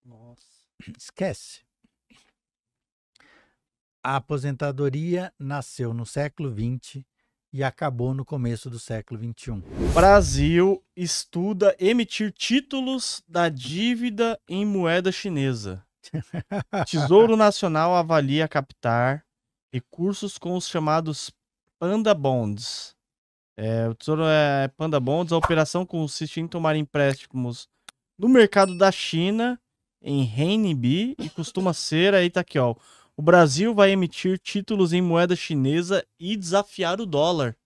Nossa. Esquece. A aposentadoria nasceu no século XX e acabou no começo do século XXI. Brasil estuda emitir títulos da dívida em moeda chinesa. Tesouro Nacional avalia captar recursos com os chamados Panda Bonds. O Tesouro é Panda Bonds. A operação consiste em tomar empréstimos no mercado da China em renminbi e costuma ser, aí tá aqui, ó. O Brasil vai emitir títulos em moeda chinesa e desafiar o dólar.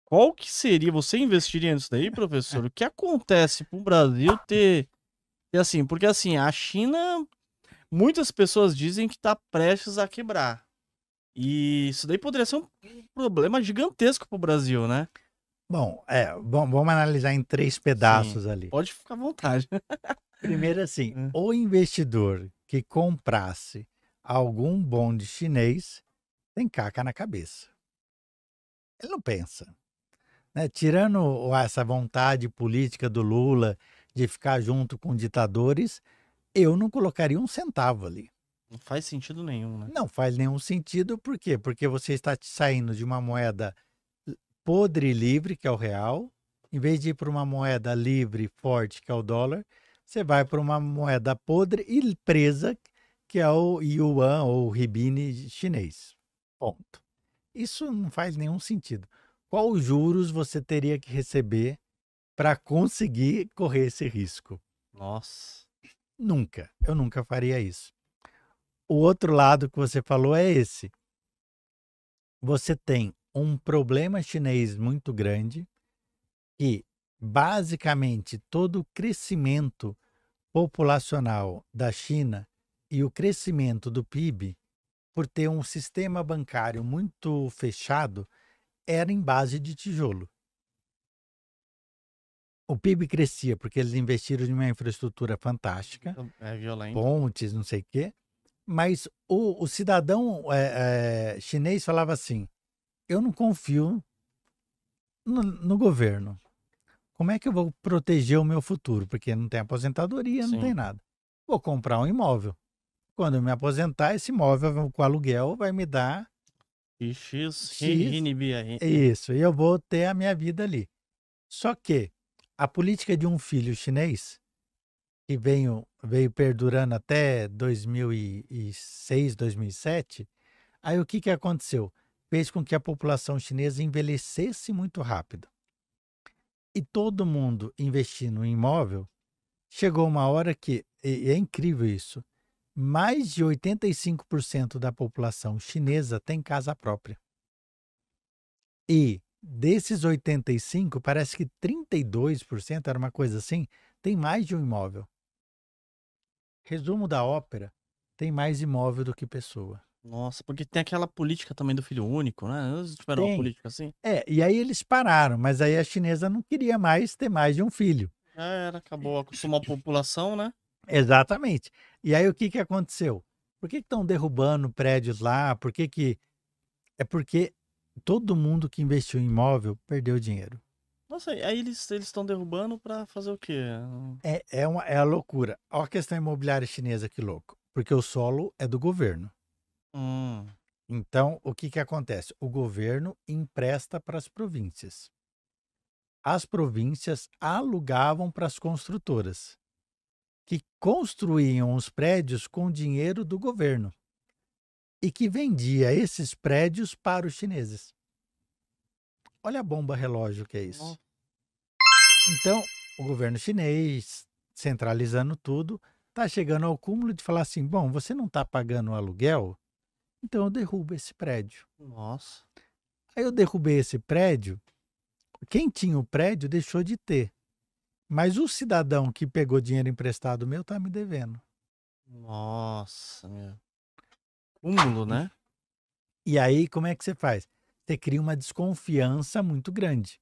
Qual que seria? Você investiria nisso daí, professor? O que acontece pro Brasil ter assim? Porque assim, a China, muitas pessoas dizem que tá prestes a quebrar. E isso daí poderia ser um problema gigantesco pro Brasil, né? Bom, vamos analisar em 3 Sim. pedaços ali. Pode ficar à vontade. Primeiro assim, É. o investidor que comprasse algum bonde chinês tem caca na cabeça. Ele não pensa, né? Tirando essa vontade política do Lula de ficar junto com ditadores, eu não colocaria um centavo ali. Não faz sentido nenhum, né? Não faz nenhum sentido, por quê? Porque você está saindo de uma moeda podre e livre, que é o real, em vez de ir para uma moeda livre e forte, que é o dólar, você vai para uma moeda podre e presa, que é o yuan ou o ribine chinês. Ponto. Isso não faz nenhum sentido. Qual juros você teria que receber para conseguir correr esse risco? Nossa. Nunca. Eu nunca faria isso. O outro lado que você falou é esse. Você tem um problema chinês muito grande que, basicamente, todo o crescimento populacional da China e o crescimento do PIB, por ter um sistema bancário muito fechado, era em base de tijolo. O PIB crescia porque eles investiram em uma infraestrutura fantástica, É violento. pontes, não sei o quê, mas o cidadão chinês falava assim: eu não confio no governo. Como é que eu vou proteger o meu futuro? Porque não tem aposentadoria, não tem Sim. nada. Vou comprar um imóvel. Quando eu me aposentar, esse imóvel com aluguel vai me dar E X, X. renminbi aí. Isso, e eu vou ter a minha vida ali. Só que a política de um filho chinês, que veio perdurando até 2006, 2007, aí o que aconteceu? Fez com que a população chinesa envelhecesse muito rápido. E todo mundo investindo em imóvel, chegou uma hora que, e é incrível isso, mais de 85% da população chinesa tem casa própria. E desses 85, parece que 32%, era uma coisa assim, tem mais de um imóvel. Resumo da ópera, tem mais imóvel do que pessoa. Nossa, porque tem aquela política também do filho único, né? Eles tiveram uma Tem. política assim? E aí eles pararam, mas aí a chinesa não queria mais ter mais de um filho. Já era, acabou, acostumou a população, né? Exatamente. E aí o que aconteceu? Por que estão derrubando prédios lá? É porque todo mundo que investiu em imóvel perdeu dinheiro. Nossa, aí eles estão derrubando pra fazer o quê? É a loucura. Olha a questão imobiliária chinesa, que louco. Porque o solo é do governo. Hum, Então, o que acontece? O governo empresta para as províncias. As províncias alugavam para as construtoras, que construíam os prédios com dinheiro do governo e que vendia esses prédios para os chineses. Olha a bomba relógio que é isso. nossa. Então, o governo chinês, centralizando tudo, está chegando ao cúmulo de falar assim: bom, você não está pagando o aluguel, então eu derrubo esse prédio. Nossa. Aí eu derrubei esse prédio, quem tinha o prédio deixou de ter. Mas o cidadão que pegou dinheiro emprestado meu está me devendo. Nossa, meu. Cúmulo, né? E aí, como é que você faz? Você cria uma desconfiança muito grande.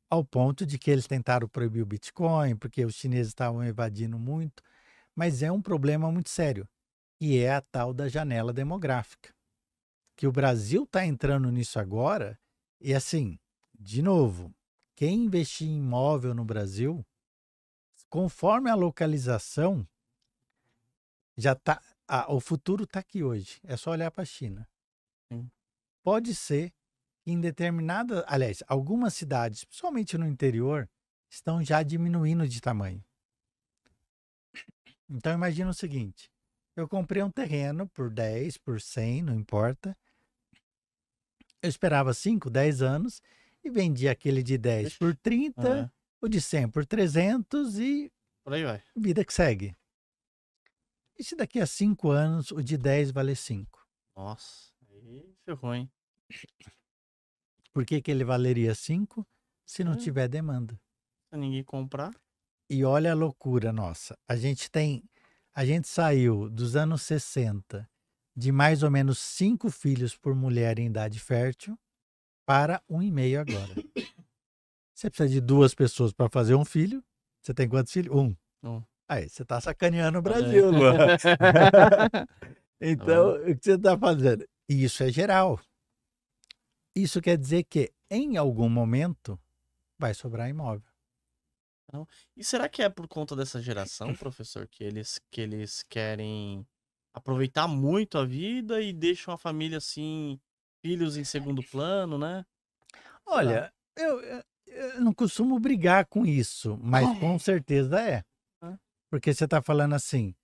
Ao ponto de que eles tentaram proibir o Bitcoin, porque os chineses estavam evadindo muito. Mas é um problema muito sério, e é a tal da janela demográfica. Que o Brasil está entrando nisso agora, e assim, de novo, quem investir em imóvel no Brasil, conforme a localização, Já tá, o futuro está aqui hoje. É só olhar para a China. Sim. Pode ser que em determinada, aliás, algumas cidades, principalmente no interior, estão já diminuindo de tamanho. Então imagina o seguinte: eu comprei um terreno por 10, por 100, não importa. Eu esperava 5, 10 anos e vendi aquele de 10 por Ixi, 30, é, o de 100 por 300 e por aí vai. vida que segue. E se daqui a 5 anos o de 10 vale 5? Nossa, aí ferrou, hein? Por que que ele valeria 5 se não É, tiver demanda? se ninguém comprar. E olha a loucura nossa. A gente saiu dos anos 60 de mais ou menos 5 filhos por mulher em idade fértil para 1,5 agora. Você precisa de 2 pessoas para fazer um filho. Você tem quantos filhos? 1. Não. Aí, você tá sacaneando o Olha aí. Brasil, Luan. Tá Então, vendo? o que você tá fazendo? E isso é geral. Isso quer dizer que, em algum momento, vai sobrar imóvel. Não. E será que é por conta dessa geração, professor, que eles querem aproveitar muito a vida e deixam a família assim, filhos em segundo plano, né? Será? Olha, eu não costumo brigar com isso, mas com certeza é. Né? Porque você está falando assim,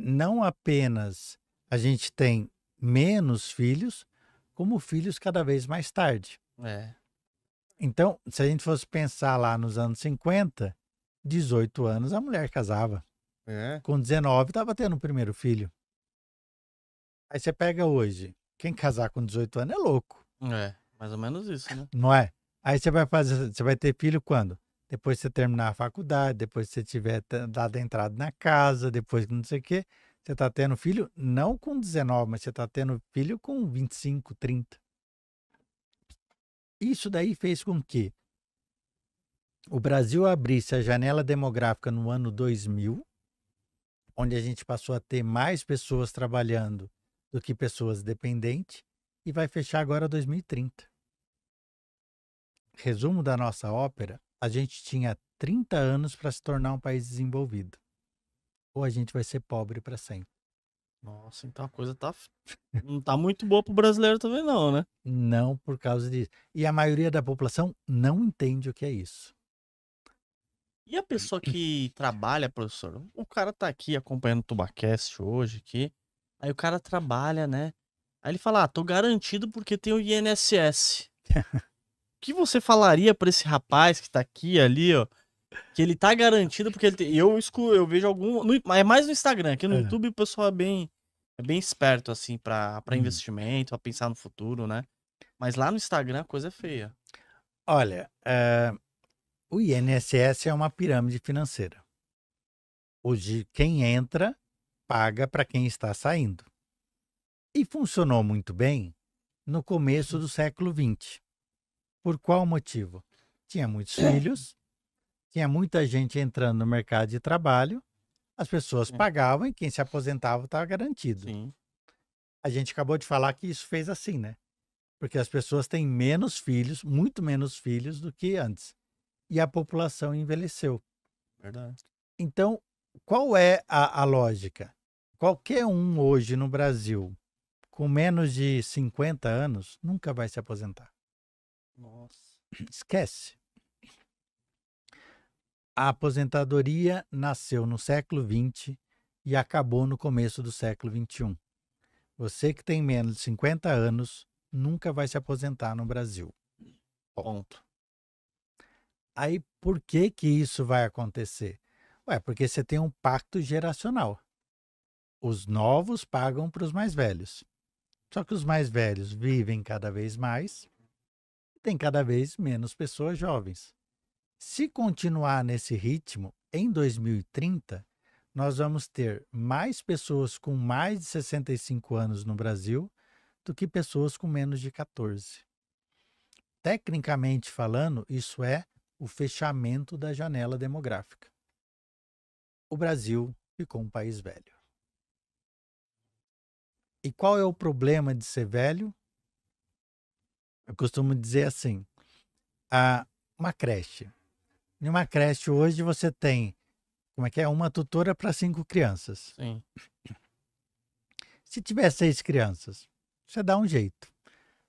não apenas a gente tem menos filhos, como filhos cada vez mais tarde. É. Então, se a gente fosse pensar lá nos anos 50, 18 anos a mulher casava. É. Com 19 estava tendo o primeiro filho. Aí você pega hoje, quem casar com 18 anos é louco, É. Mais ou menos isso, né? não é? Aí você vai ter filho quando? Depois que você terminar a faculdade, depois que você tiver dado a entrada na casa, depois que não sei o quê. Você está tendo filho não com 19, mas você está tendo filho com 25, 30. Isso daí fez com que o Brasil abrisse a janela demográfica no ano 2000, onde a gente passou a ter mais pessoas trabalhando do que pessoas dependentes, e vai fechar agora 2030. Resumo da nossa ópera: a gente tinha 30 anos para se tornar um país desenvolvido. Ou a gente vai ser pobre para sempre. Nossa, então a coisa não tá muito boa pro brasileiro também não, né? Não por causa disso. E a maioria da população não entende o que é isso. E a pessoa que trabalha, professor? O cara tá aqui acompanhando o Tubacast hoje aqui. Aí o cara trabalha, né? Aí ele fala: "Ah, tô garantido porque tem o INSS". O que você falaria pra esse rapaz que tá aqui ali, ó, que ele tá garantido porque ele tem... eu vejo é mais no Instagram, aqui no É. YouTube o pessoal é bem esperto assim pra Hum. investimento, pra pensar no futuro, né? Mas lá no Instagram a coisa é feia. Olha, o INSS é uma pirâmide financeira. Hoje, quem entra paga para quem está saindo. E funcionou muito bem no começo do século XX. Por qual motivo? Tinha muitos filhos, tinha muita gente entrando no mercado de trabalho, as pessoas Sim, pagavam e quem se aposentava estava garantido. sim, A gente acabou de falar que isso fez assim, né? Porque as pessoas têm menos filhos, muito menos filhos do que antes. E a população envelheceu. verdade. Então, qual é a lógica? Qualquer um hoje no Brasil com menos de 50 anos nunca vai se aposentar. Nossa. Esquece. A aposentadoria nasceu no século XX e acabou no começo do século XXI. Você que tem menos de 50 anos nunca vai se aposentar no Brasil. Ponto. Aí, por que que isso vai acontecer? Ué, porque você tem um pacto geracional. Os novos pagam para os mais velhos. Só que os mais velhos vivem cada vez mais e tem cada vez menos pessoas jovens. Se continuar nesse ritmo, em 2030, nós vamos ter mais pessoas com mais de 65 anos no Brasil do que pessoas com menos de 14. Tecnicamente falando, isso é o fechamento da janela demográfica. O Brasil ficou um país velho. E qual é o problema de ser velho? Eu costumo dizer assim, uma creche. Em uma creche hoje você tem como é que é? Uma tutora para 5 crianças. Sim. Se tiver 6 crianças, você dá um jeito.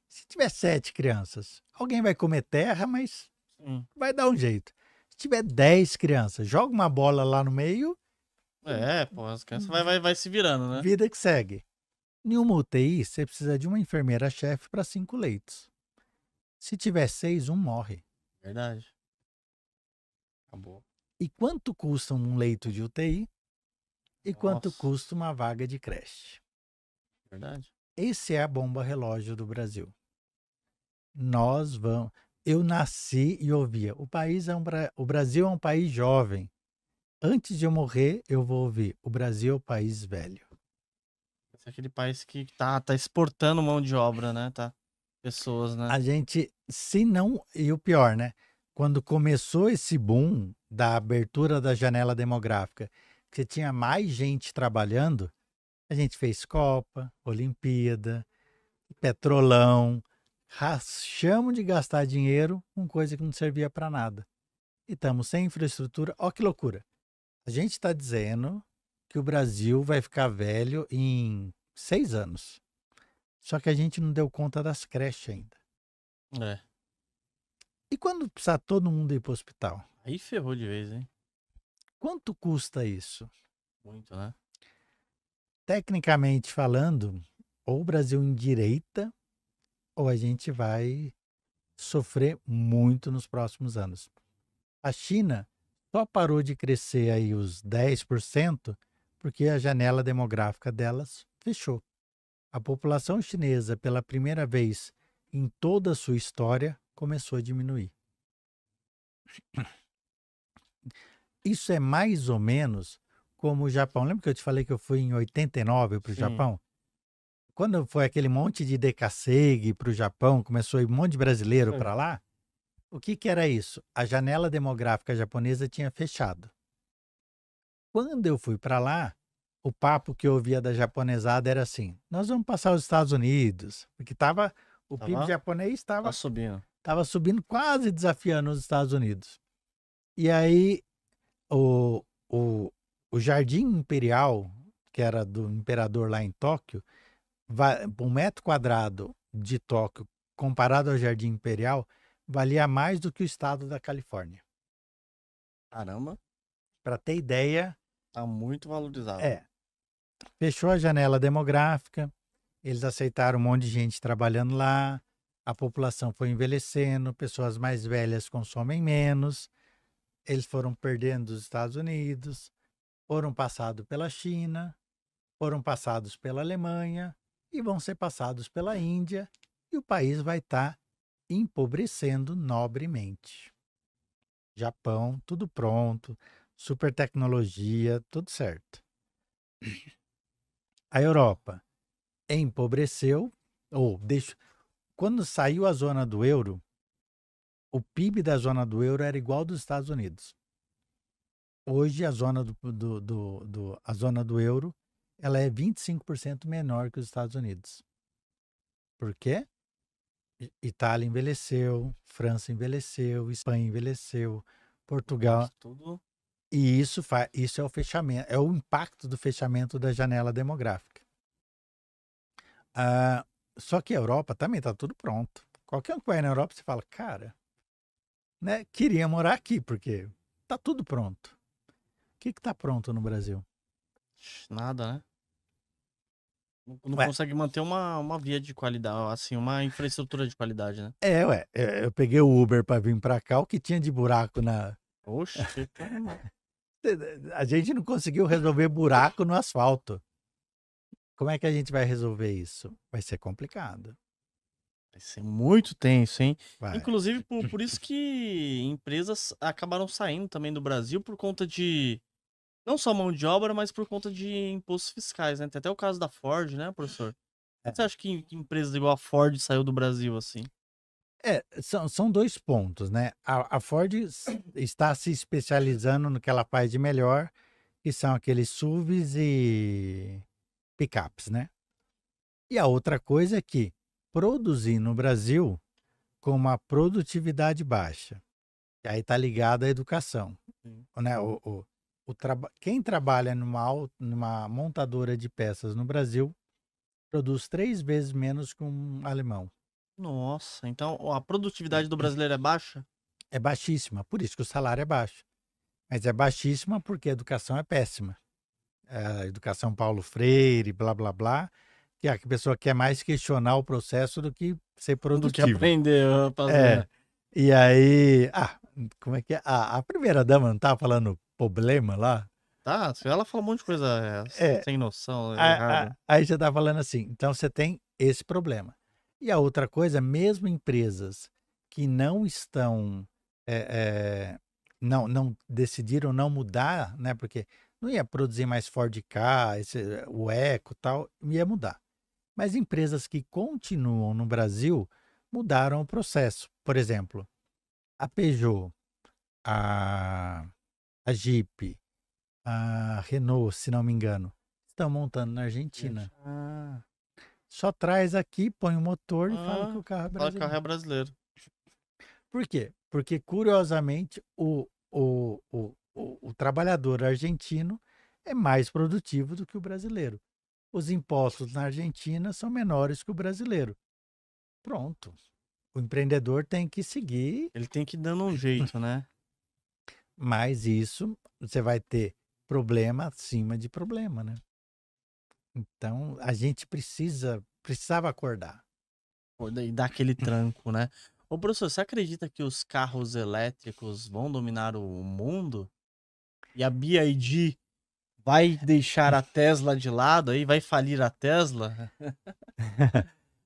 Se tiver 7 crianças, alguém vai comer terra, mas Sim. vai dar um jeito. Se tiver 10 crianças, joga uma bola lá no meio, Pô, as crianças vai se virando, né? vida que segue. Em uma UTI, você precisa de uma enfermeira-chefe para 5 leitos. Se tiver 6, um morre. Verdade. Acabou. E quanto custa um leito de UTI? E quanto Nossa. custa uma vaga de creche? Verdade. Esse é a bomba relógio do Brasil. Nós vamos. Eu nasci e ouvia. O Brasil é um país jovem. Antes de eu morrer, eu vou ouvir. O Brasil é um país velho. Esse é aquele país que tá exportando mão de obra, né? Tá. Pessoas, né? A gente, se não. E o pior, né? Quando começou esse boom da abertura da janela demográfica, que você tinha mais gente trabalhando, a gente fez Copa, Olimpíada, Petrolão, rachamos de gastar dinheiro com coisa que não servia para nada. E estamos sem infraestrutura. Olha que loucura. A gente está dizendo que o Brasil vai ficar velho em 6 anos. Só que a gente não deu conta das creches ainda. É. E quando precisar todo mundo ir para o hospital? Aí ferrou de vez, hein? Quanto custa isso? Muito, né? Tecnicamente falando, ou o Brasil endireita, ou a gente vai sofrer muito nos próximos anos. A China só parou de crescer aí os 10% porque a janela demográfica delas fechou. A população chinesa, pela primeira vez em toda a sua história, começou a diminuir. Isso é mais ou menos como o Japão. Lembra que eu te falei que eu fui em 89 para o Sim. Japão? Quando foi aquele monte de decassegue para o Japão, começou a ir um monte de brasileiro para lá, o que era isso? A janela demográfica japonesa tinha fechado. Quando eu fui para lá, o papo que eu ouvia da japonesada era assim: nós vamos passar os Estados Unidos, porque o PIB japonês Tá subindo. estava subindo, quase desafiando os Estados Unidos. E aí o Jardim Imperial, que era do imperador lá em Tóquio, um metro quadrado de Tóquio comparado ao Jardim Imperial, valia mais do que o estado da Califórnia. Caramba. Para ter ideia, Tá muito valorizado. Fechou a janela demográfica, eles aceitaram um monte de gente trabalhando lá, a população foi envelhecendo, pessoas mais velhas consomem menos, eles foram perdendo os Estados Unidos, foram passados pela China, foram passados pela Alemanha e vão ser passados pela Índia, e o país vai estar empobrecendo nobremente. Japão, tudo pronto, super tecnologia, tudo certo. A Europa empobreceu, quando saiu a zona do euro, o PIB da zona do euro era igual ao dos Estados Unidos. Hoje a zona a zona do euro ela é 25% menor que os Estados Unidos. Por quê? Itália envelheceu, França envelheceu, Espanha envelheceu, Portugal. Nossa, tudo... E isso é o fechamento, é o impacto do fechamento da janela demográfica. Só que a Europa também está tudo pronto. Qualquer um que vai na Europa, você fala, cara, né, queria morar aqui, porque está tudo pronto. O que está pronto no Brasil? Nada, né? Não consegue manter uma via de qualidade, assim, uma infraestrutura de qualidade, né? Eu peguei o Uber para vir para cá, o que tinha de buraco na... Oxe, a gente não conseguiu resolver buraco no asfalto. Como é que a gente vai resolver isso? Vai ser complicado. Vai ser muito tenso, hein? Vai. Inclusive, por isso que empresas acabaram saindo também do Brasil por conta de... Não só mão de obra, mas por conta de impostos fiscais, né? Tem até o caso da Ford, né, professor? Você acha que empresas igual a Ford saiu do Brasil, assim? São 2 pontos, né? A Ford está se especializando no que ela faz de melhor, que são aqueles SUVs e picapes, né? E a outra coisa é que produzir no Brasil com uma produtividade baixa, e aí está ligado à educação, né? quem trabalha numa montadora de peças no Brasil produz 3 vezes menos que um alemão. Nossa, então ó, a produtividade do brasileiro é baixa? É baixíssima, por isso que o salário é baixo. Mas é baixíssima porque a educação é péssima. A educação Paulo Freire, blá, blá, blá, que a pessoa quer mais questionar o processo do que ser Do que produtivo. aprender a fazer, É, né? e aí, como é que é? A primeira-dama não estava falando problema lá? Tá, ela fala um monte de coisa É, sem noção, errada. aí você está falando assim, então você tem esse problema. E a outra coisa, mesmo empresas que não estão, não decidiram não mudar, né? Porque não ia produzir mais Ford Ka, o Eco e tal, ia mudar. Mas empresas que continuam no Brasil mudaram o processo. Por exemplo, a Peugeot, a Jeep, a Renault, se não me engano, estão montando na Argentina. Só traz aqui, põe o motor e fala que o carro é fala que o brasileiro. carro é brasileiro. Por quê? Porque, curiosamente, o trabalhador argentino é mais produtivo do que o brasileiro. Os impostos na Argentina são menores que o brasileiro. Pronto. O empreendedor tem que seguir, Ele tem que ir dando um jeito, né? mas isso você vai ter problema acima de problema, né? Então, a gente precisava acordar. E dar aquele tranco, né? Ô, professor, você acredita que os carros elétricos vão dominar o mundo? E a BYD vai deixar a Tesla de lado aí? Vai falir a Tesla?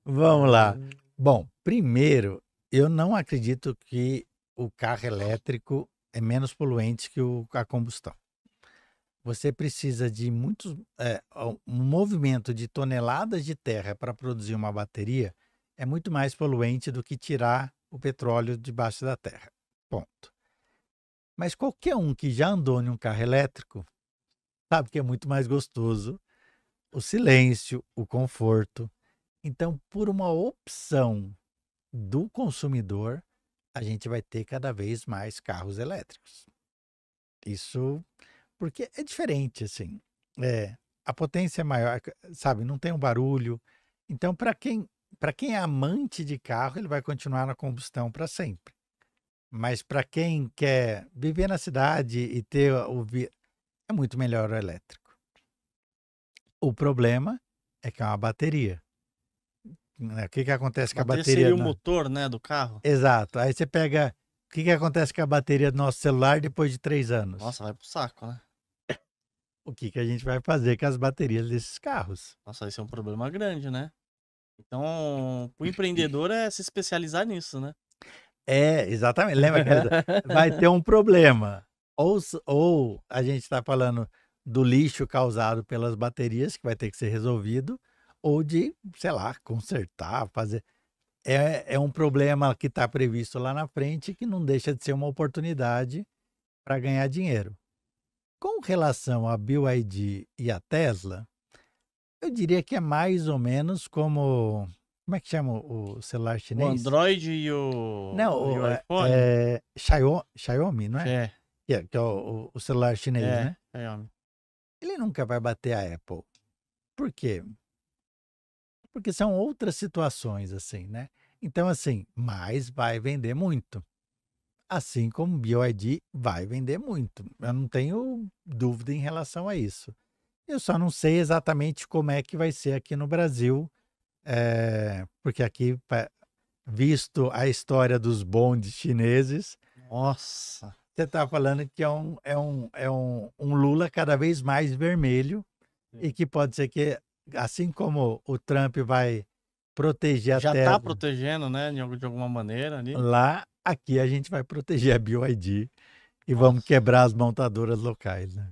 Vamos lá. Bom, primeiro, eu não acredito que o carro elétrico é menos poluente que a combustão. Você precisa de um movimento de toneladas de terra para produzir uma bateria é muito mais poluente do que tirar o petróleo debaixo da terra. Ponto. Mas qualquer um que já andou em um carro elétrico sabe que é muito mais gostoso o silêncio, o conforto. Então, por uma opção do consumidor, a gente vai ter cada vez mais carros elétricos. Isso porque é diferente, assim. A potência é maior, sabe? Não tem um barulho. Então, para quem é amante de carro, ele vai continuar na combustão para sempre. Mas para quem quer viver na cidade e ter é muito melhor o elétrico. O problema é que é uma bateria. Né? O que acontece com a Bateria bateria? seria o motor, né, do carro? Exato. Aí você pega. O que acontece com a bateria do nosso celular depois de 3 anos? Nossa, vai pro saco, né? O que a gente vai fazer com as baterias desses carros? Nossa, esse é um problema grande, né? Então, o empreendedor é se especializar nisso, né? Exatamente. Lembra que vai ter um problema. Ou a gente está falando do lixo causado pelas baterias, que vai ter que ser resolvido, ou de, sei lá, consertar, fazer. É um problema que está previsto lá na frente que não deixa de ser uma oportunidade para ganhar dinheiro. Com relação a BYD e a Tesla, eu diria que é mais ou menos como. Como é que chama o celular O chinês? Android e o Não, iPhone? Xiaomi, não é? É, Que é o celular chinês, né? Xiaomi. Ele nunca vai bater a Apple. Por quê? Porque são outras situações, assim, né? Então, assim, mas vai vender muito. Assim como o BYD vai vender muito. Eu não tenho dúvida em relação a isso. Eu só não sei exatamente como é que vai ser aqui no Brasil, porque aqui, visto a história dos bondes chineses, Nossa. você está falando que é um Lula cada vez mais vermelho e que pode ser que, assim como o Trump vai proteger a Já tá Tesla protegendo, né, de alguma maneira ali. lá, aqui a gente vai proteger a BYD e vamos Nossa. quebrar as montadoras locais, né?